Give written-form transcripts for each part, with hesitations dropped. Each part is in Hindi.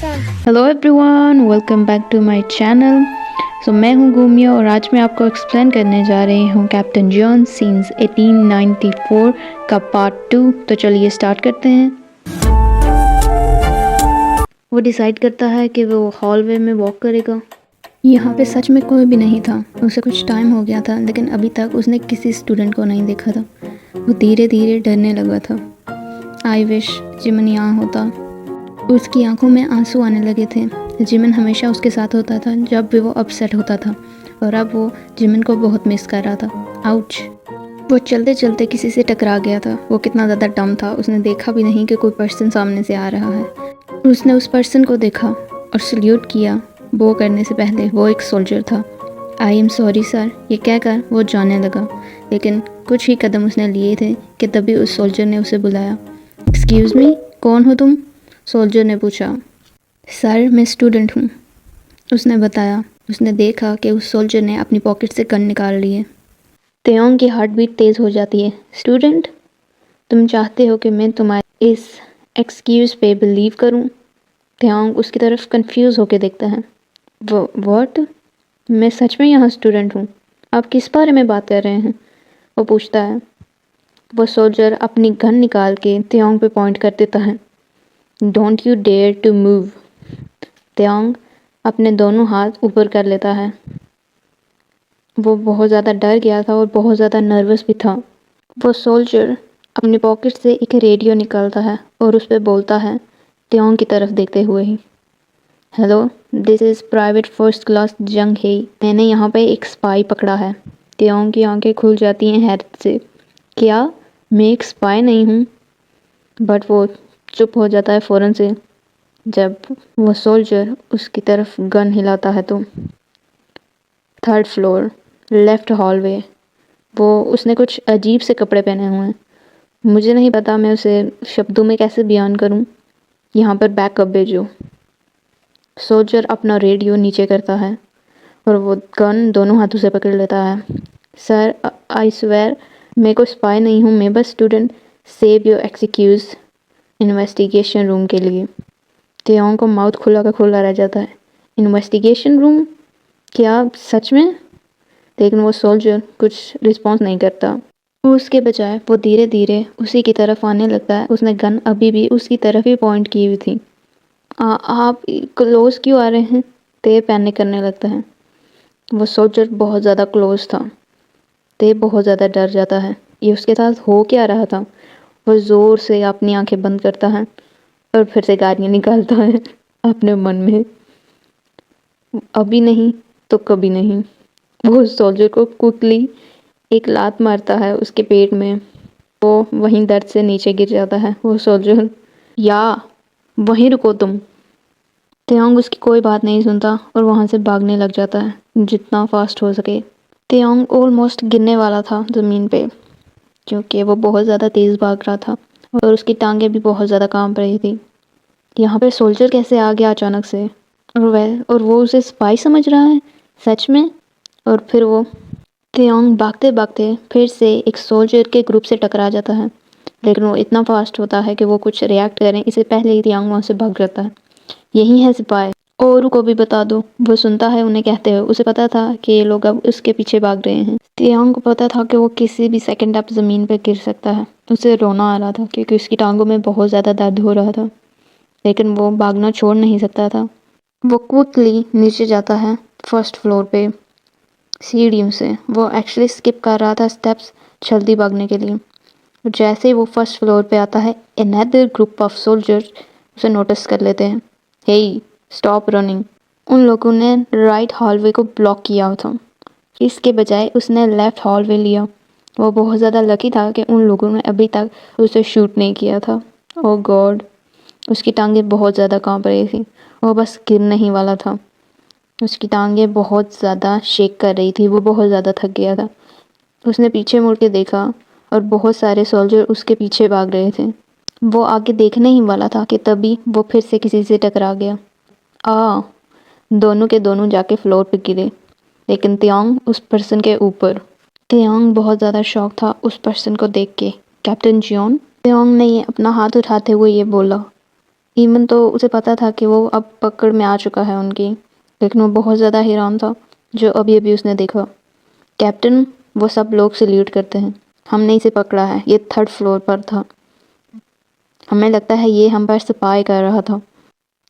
Hello everyone, welcome back to my channel. मैं हूँ गुमिया और आज मैं आपको एक्सप्लेन करने जा रही हूँ कैप्टन जॉन सीन्स 1894 का पार्ट 2। तो चलिए स्टार्ट करते हैं। वो डिसाइड करता है कि वो हॉलवे में वॉक करेगा। यहाँ पे सच में कोई भी नहीं था। उसे कुछ टाइम हो गया था लेकिन अभी तक उसने किसी स्टूडेंट को नहीं देखा था। वो धीरे धीरे डरने लगा था। आई विश जिमन यहाँ होता। उसकी आंखों में आंसू आने लगे थे। जिमिन हमेशा उसके साथ होता था जब भी वो अपसेट होता था और अब वो जिमिन को बहुत मिस कर रहा था। आउच। वो चलते चलते किसी से टकरा गया था। वो कितना ज़्यादा डम था, उसने देखा भी नहीं कि कोई पर्सन सामने से आ रहा है। उसने उस पर्सन को देखा और सल्यूट किया। वो करने से पहले वो एक सोल्जर था। आई एम सॉरी सर, ये कहकर वो जाने लगा, लेकिन कुछ ही कदम उसने लिए थे कि तभी उस सोल्जर ने उसे बुलाया। एक्सक्यूज़ मी, कौन हो तुम? सोल्जर ने पूछा। सर, मैं स्टूडेंट हूँ, उसने बताया। उसने देखा कि उस सोल्जर ने अपनी पॉकेट से गन निकाल ली है। तेयोंग की हार्ट बीट तेज़ हो जाती है। स्टूडेंट, तुम चाहते हो कि मैं तुम्हारे इस एक्सक्यूज़ पे बिलीव करूँ? तेयोंग उसकी तरफ कंफ्यूज होकर देखता है। व्हाट? मैं सच में यहाँ स्टूडेंट हूँ। आप किस बारे में बात कर रहे हैं? वो पूछता है। वो सोल्जर अपनी गन निकाल के तेयोंग पे पॉइंट कर देता है। Don't you dare to move. Taeyong अपने दोनों हाथ ऊपर कर लेता है। वो बहुत ज़्यादा डर गया था और बहुत ज़्यादा नर्वस भी था। वो सोल्जर अपनी पॉकेट से एक रेडियो निकालता है और उस पर बोलता है, तेयोंग की तरफ देखते हुए ही। Hello, this is private first class Jang हे। मैंने यहाँ पे एक स्पाई पकड़ा है। तेयोंग की आंखें खुल जाती हैं हैरत से। क्या मैं एक स्पाई नहीं हूँ? बट वो चुप हो जाता है फ़ौरन से जब वो सोल्जर उसकी तरफ गन हिलाता है। तो 3rd फ्लोर, लेफ़्ट हॉलवे। उसने कुछ अजीब से कपड़े पहने हुए हैं। मुझे नहीं पता मैं उसे शब्दों में कैसे बयान करूं। यहाँ पर बैकअप भेजो। सोल्जर अपना रेडियो नीचे करता है और वो गन दोनों हाथों से पकड़ लेता है। सर, आई स्वेयर, मैं कोई स्पाई नहीं हूँ, मैं बस student. Save your excuse investigation room के लिए। तेयोंग को माउथ खुला का खुला रह जाता है। Investigation room? क्या सच में? लेकिन वो सोल्जर कुछ रिस्पॉन्स नहीं करता। उसके बजाय वो धीरे धीरे उसी की तरफ आने लगता है। उसने गन अभी भी उसकी तरफ ही पॉइंट की हुई थी। आप क्लोज क्यों आ रहे हैं? ते पैनिक करने लगता है। वो सोल्जर बहुत ज़्यादा क्लोज था। ते बहुत ज़्यादा डर जाता है। ये उसके साथ हो क्या रहा था? वो ज़ोर से अपनी आंखें बंद करता है और फिर से गालियाँ निकालता है अपने मन में। अभी नहीं तो कभी नहीं। वो सोल्जर को क्विकली एक लात मारता है उसके पेट में। वो वहीं दर्द से नीचे गिर जाता है। वो सोल्जर, या वहीं रुको तुम। तेयोंग उसकी कोई बात नहीं सुनता और वहाँ से भागने लग जाता है जितना फास्ट हो सके। तेयोंग ऑलमोस्ट गिरने वाला था ज़मीन पे क्योंकि वो बहुत ज़्यादा तेज़ भाग रहा था और उसकी टांगें भी बहुत ज़्यादा कांप रही थी। यहाँ पे सोल्जर कैसे आ गया अचानक से? और वो उसे स्पाई समझ रहा है सच में? और फिर वो तेयोंग भागते भागते फिर से एक सोल्जर के ग्रुप से टकरा जाता है, लेकिन वो इतना फास्ट होता है कि वो कुछ रिएक्ट करें इससे पहले ही तेयोंग वहाँ से भाग जाता है। यही है सिपाही, और को भी बता दो। वो सुनता है उन्हें कहते हुए। उसे पता था कि ये लोग अब उसके पीछे भाग रहे हैं। तेयोंग को पता था कि वो किसी भी सेकंड अब ज़मीन पर गिर सकता है। उसे रोना आ रहा था क्योंकि उसकी टांगों में बहुत ज़्यादा दर्द हो रहा था, लेकिन वो भागना छोड़ नहीं सकता था। वो क्विकली नीचे जाता है 1st फ्लोर पे सीढ़ियों से। वो एक्चुअली स्किप कर रहा था स्टेप्स जल्दी भागने के लिए। जैसे ही वो 1st फ्लोर पे आता है, अनदर ग्रुप ऑफ सोल्जर्स उसे नोटिस कर लेते हैं। हे, स्टॉप रनिंग। उन लोगों ने राइट हॉलवे को ब्लॉक किया था, इसके बजाय उसने लेफ़्ट हॉलवे लिया। वो बहुत ज़्यादा लकी था कि उन लोगों ने अभी तक उसे शूट नहीं किया था। ओह गॉड, उसकी टांगें बहुत ज़्यादा कांप रही थी। वो बस गिरने ही वाला था। उसकी टांगें बहुत ज़्यादा शेक कर रही थी। वो बहुत ज़्यादा थक गया था। उसने पीछे मुड़ के देखा और बहुत सारे सोल्जर उसके पीछे भाग रहे थे। वो आगे देखने ही वाला था कि तभी वो फिर से किसी से टकरा गया। दोनों के दोनों जाके फ्लोर पे गिरे, लेकिन तेयोंग उस पर्सन के ऊपर। तेयोंग बहुत ज़्यादा शॉक था उस पर्सन को देख के। Captain John? तेयोंग ने अपना हाथ उठाते हुए ये बोला। इवन तो उसे पता था कि वो अब पकड़ में आ चुका है उनकी, लेकिन वो बहुत ज़्यादा हैरान था जो अभी अभी उसने देखा। कैप्टन, वो सब लोग सल्यूट करते हैं। हमने इसे पकड़ा है, ये 3rd फ्लोर पर था। हमें लगता है ये हम पर स्पाई कर रहा था।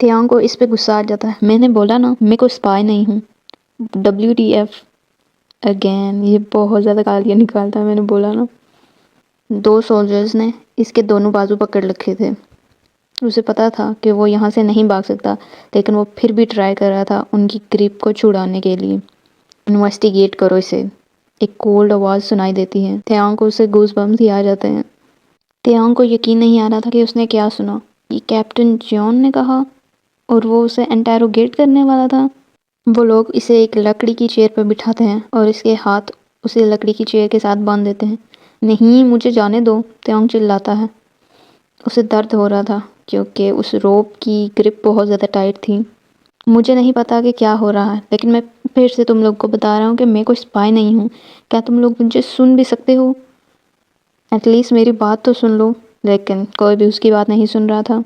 त्यांग को इस पे गुस्सा आ जाता है। मैंने बोला ना, मैं कोई स्पाई नहीं हूँ। WTF अगेन, ये बहुत ज़्यादा गालियाँ निकालता है, मैंने बोला ना। 2 सोल्जर्स ने इसके दोनों बाजू पकड़ रखे थे। उसे पता था कि वो यहाँ से नहीं भाग सकता, लेकिन वो फिर भी ट्राई कर रहा था उनकी ग्रिप को छुड़ाने के लिए। इन्वेस्टिगेट करो इसे, एक कोल्ड आवाज़ सुनाई देती है। त्यांग को उसे गूज बम्स ही आ जाते हैं। त्यांग को यकीन नहीं आ रहा था कि उसने क्या सुना। ये कैप्टन जॉन ने कहा और वो उसे इंटेरोगेट करने वाला था। वो लोग इसे एक लकड़ी की चेयर पर बिठाते हैं और इसके हाथ उसे लकड़ी की चेयर के साथ बांध देते हैं। नहीं, मुझे जाने दो, त्यांग चिल्लाता है। उसे दर्द हो रहा था क्योंकि उस रोप की ग्रिप बहुत ज़्यादा टाइट थी। मुझे नहीं पता कि क्या हो रहा है, लेकिन मैं फिर से तुम लोग को बता रहा हूँ कि मैं कोई स्पाई नहीं हूँ। क्या तुम लोग मुझे सुन भी सकते हो? एटलीस्ट मेरी बात तो सुन लो। लेकिन कोई भी उसकी बात नहीं सुन रहा था।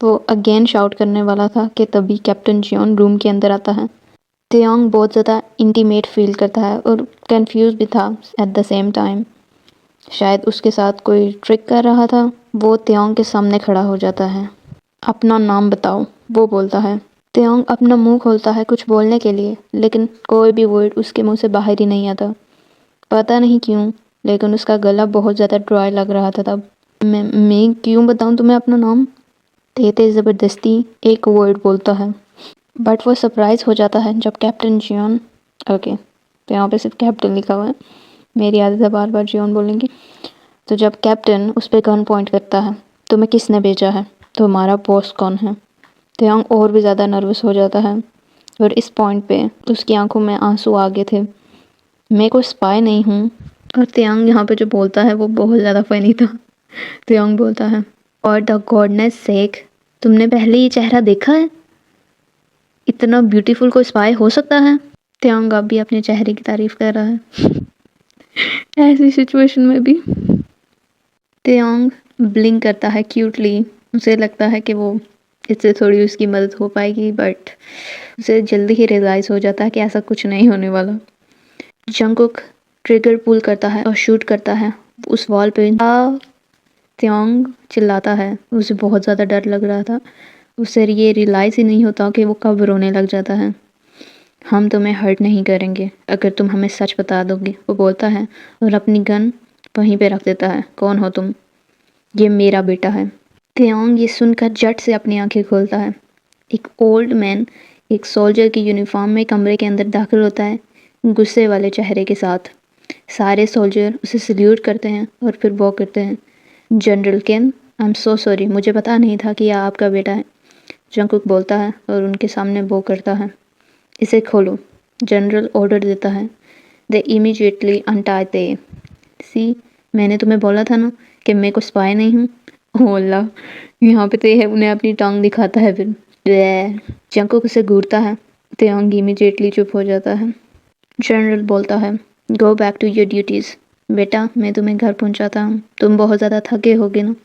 वो अगेन शाउट करने वाला था कि तभी कैप्टन जियोन रूम के अंदर आता है। त्यांग बहुत ज़्यादा इंटीमेट फील करता है और कंफ्यूज भी था एट द सेम टाइम। शायद उसके साथ कोई ट्रिक कर रहा था। वो त्यांग के सामने खड़ा हो जाता है। अपना नाम बताओ, वो बोलता है। त्यांग अपना मुंह खोलता है कुछ बोलने के लिए, लेकिन कोई भी वर्ड उसके मुंह से बाहर ही नहीं आता। पता नहीं क्यों, लेकिन उसका गला बहुत ज़्यादा ड्राई लग रहा था तब। मैं क्यों बताऊं तुम्हें अपना नाम? तेज ज़बरदस्ती एक वर्ड बोलता है, बट वो सरप्राइज हो जाता है जब कैप्टन जियोन, ओके तो यहाँ पे सिर्फ कैप्टन लिखा हुआ है, मेरी आदत है बार बार जियोन बोलने की। तो जब कैप्टन उस पर गन पॉइंट करता है, तुम्हें किसने भेजा है? तो हमारा बॉस कौन है? त्यांग और भी ज़्यादा नर्वस हो जाता है और इस पॉइंट पे उसकी आंखों में आंसू आ गए थे। मैं कोई स्पाई नहीं हूँ। और त्यांग यहाँ पे जो बोलता है वो बहुत ज़्यादा फनी था। त्यांग बोलता है, और द गॉडनेस सेक, तुमने पहले ये चेहरा देखा है? इतना ब्यूटीफुल कोई स्पाई हो सकता है? त्यांग अब भी अपने चेहरे की तारीफ कर रहा है ऐसी सिचुएशन में भी। त्यांग ब्लिंक करता है क्यूटली। उसे लगता है कि वो इससे थोड़ी उसकी मदद हो पाएगी, बट उसे जल्दी ही रियलाइज़ हो जाता है कि ऐसा कुछ नहीं होने वाला। जंगकुक ट्रिगर पुल करता है और शूट करता है उस वॉल पे। त्यांग चिल्लाता है, उसे बहुत ज़्यादा डर लग रहा था। उसे ये रियलाइज़ ही नहीं होता कि वो कब रोने लग जाता है। हम तुम्हें हर्ट नहीं करेंगे अगर तुम हमें सच बता दोगे, वो बोलता है और अपनी गन वहीं पे रख देता है। कौन हो तुम? ये मेरा बेटा है। त्यांग ये सुनकर झट से अपनी आंखें खोलता है। एक ओल्ड मैन एक सोल्जर की यूनिफॉर्म में कमरे के अंदर दाखिल होता है, गुस्से वाले चेहरे के साथ। सारे सोल्जर उसे सल्यूट करते हैं और फिर वॉक करते हैं। General Kim, I am so sorry, मुझे पता नहीं था कि यह आपका बेटा है, जंगकुक बोलता है और उनके सामने वो करता है। इसे खोलो, जनरल ऑर्डर देता है। दे इमीडिएटली अनटाई दे। सी, मैंने तुम्हें बोला था ना कि मैं कोई स्पाई नहीं हूँ। ओह अल्लाह, यहाँ पे तो है उन्हें अपनी टांग दिखाता है फिर। जंगकुक उसे घूरता है। त्यांग इमीडिएटली चुप हो जाता है। जनरल बोलता है, go back to your duties. बेटा, मैं तुम्हें घर पहुँचाता हूँ, तुम बहुत ज़्यादा थके होगे ना।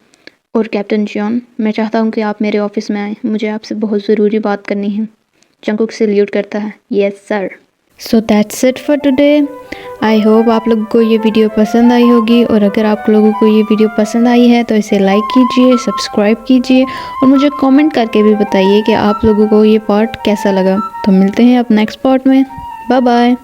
और कैप्टन जॉन, मैं चाहता हूँ कि आप मेरे ऑफिस में आएँ, मुझे आपसे बहुत ज़रूरी बात करनी है। जंगकुक सल्यूट करता है, yes sir. So that's it for today. I hope आप लोगों को ये वीडियो पसंद आई होगी, और अगर आप लोगों को ये वीडियो पसंद आई है तो इसे लाइक कीजिए, सब्सक्राइब कीजिए और मुझे कमेंट करके भी बताइए कि आप लोगों को ये पार्ट कैसा लगा। तो मिलते हैं अब नेक्स्ट पार्ट में। Bye bye.